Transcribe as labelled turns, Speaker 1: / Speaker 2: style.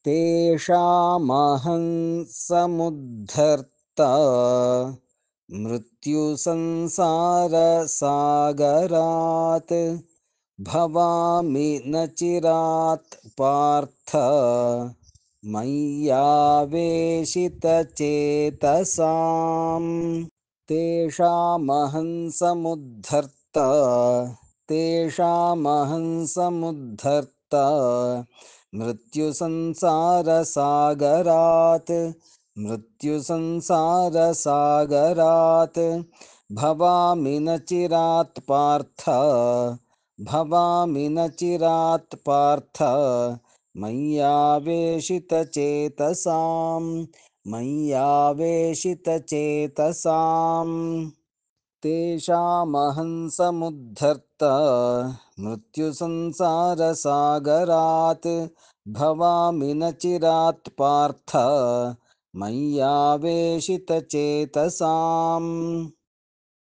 Speaker 1: तेषामहं समुद्धर्ता मृत्युसंसारसागरात् भवामि न चिरात् पार्थ मय्यावेशितचेतसाम् तेषामहं समुद्धर्ता तेषामहं समुद्धर्ता मृत्युसंसारसागरात् मृत्युसंसारसागरात् भवामि न चिरात् पार्थ भवामि न चिरात् पार्थ मय्यावेशितचेतसाम् मय्यावेशितचेतसाम् तेषामहं समुद्धर्ता मृत्युसंसारसागरात् भवामि न चिरात् पार्थ मय्यावेशितचेतसाम्